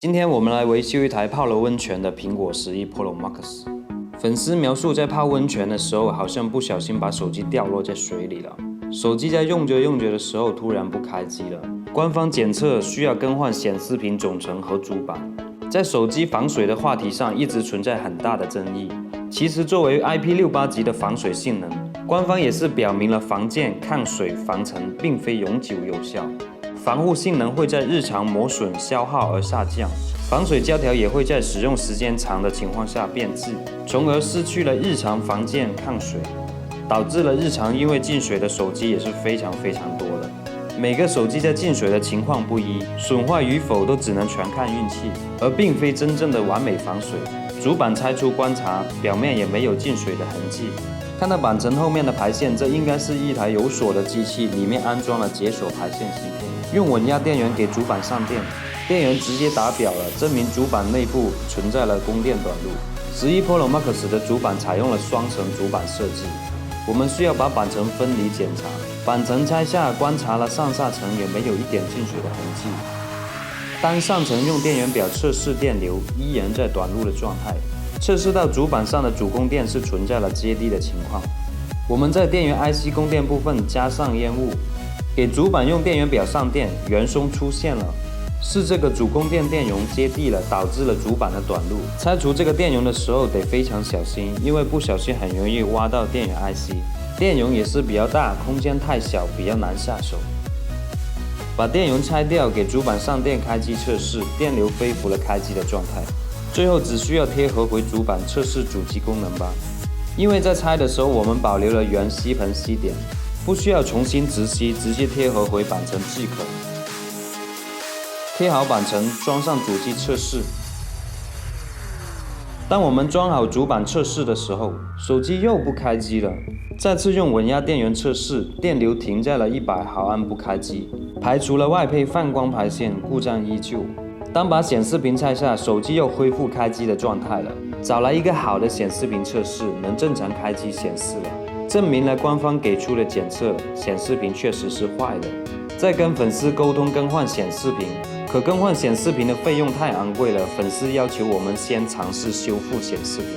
今天我们来维修一台泡了温泉的苹果11 Pro Max。粉丝描述在泡温泉的时候，好像不小心把手机掉落在水里了。手机在用着的时候突然不开机了。官方检测需要更换显示屏总成和主板。在手机防水的话题上一直存在很大的争议。其实作为 IP68 级的防水性能，官方也是表明了防溅、抗水、防尘并非永久有效。防护性能会在日常磨损消耗而下降，防水胶条也会在使用时间长的情况下变质，从而失去了日常防溅抗水，导致了日常因为进水的手机也是非常多的。每个手机在进水的情况不一，损坏与否都只能全看运气，而并非真正的完美防水。主板拆出观察，表面也没有进水的痕迹。看到板层后面的排线，这应该是一台有锁的机器，里面安装了解锁排线芯片。用稳压电源给主板上电，电源直接打表了，证明主板内部存在了供电短路。11 Pro Max 的主板采用了双层主板设计，我们需要把板层分离检查。板层拆下，观察了上下层也没有一点进水的痕迹。当上层用电源表测试电流，依然在短路的状态，测试到主板上的主供电是存在了接地的情况。我们在电源 IC 供电部分加上烟雾。给主板用电源表上电，原松出现了，是这个主供电电容接地了，导致了主板的短路。拆除这个电容的时候得非常小心，因为不小心很容易挖到电源 IC。电容也是比较大，空间太小，比较难下手。把电容拆掉，给主板上电开机测试，电流恢复了开机的状态。最后只需要贴合回主板测试主机功能吧。因为在拆的时候我们保留了原吸盆吸点。不需要重新直吸，直接贴合回板层即可。贴好板层，装上主机测试。当我们装好主板测试的时候，手机又不开机了。再次用稳压电源测试，电流停在了100毫安，不开机。排除了外配泛光排线，故障依旧。当把显示屏拆下，手机又恢复开机的状态了。找来一个好的显示屏测试，能正常开机显示了。证明了官方给出的检测，显示屏确实是坏的。再跟粉丝沟通更换显示屏，可更换显示屏的费用太昂贵了，粉丝要求我们先尝试修复显示屏。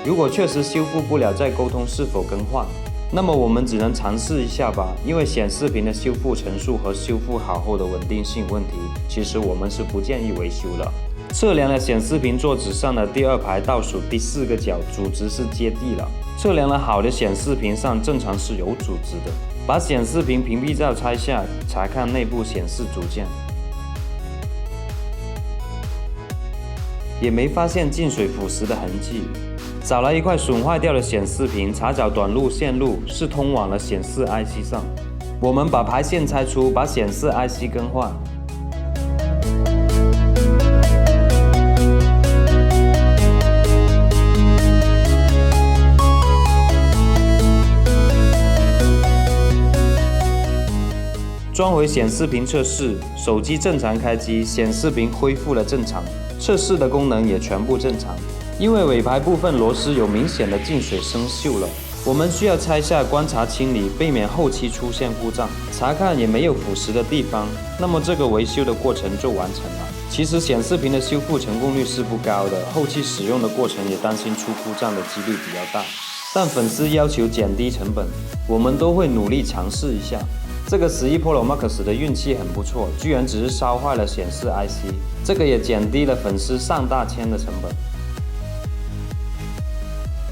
如果确实修复不了，再沟通是否更换。那么我们只能尝试一下吧，因为显示屏的修复层数和修复好后的稳定性问题，其实我们是不建议维修的。测量了显示屏座子上的第2排倒数第4个角，主值是接地了。测量了好的显示屏上正常是有主值的。把显示屏屏蔽罩拆下，查看内部显示组件，也没发现进水腐蚀的痕迹。找来一块损坏掉的显示屏，查找短路线路是通往了显示 IC 上。我们把排线拆出，把显示 IC 更换。装回显示屏测试，手机正常开机，显示屏恢复了正常，测试的功能也全部正常。因为尾排部分螺丝有明显的进水生锈了，我们需要拆下观察清理，避免后期出现故障。查看也没有腐蚀的地方，那么这个维修的过程就完成了。其实显示屏的修复成功率是不高的，后期使用的过程也担心出故障的几率比较大。但粉丝要求减低成本，我们都会努力尝试一下。这个11 Pro Max 的运气很不错，居然只是烧坏了显示 IC， 这个也减低了粉丝上大千的成本。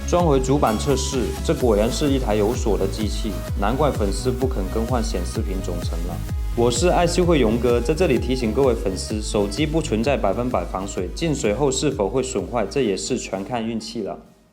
装回主板测试，这果然是一台有锁的机器，难怪粉丝不肯更换显示屏总成了。我是爱修会勇哥，在这里提醒各位粉丝，手机不存在100%防水，进水后是否会损坏，这也是全看运气了。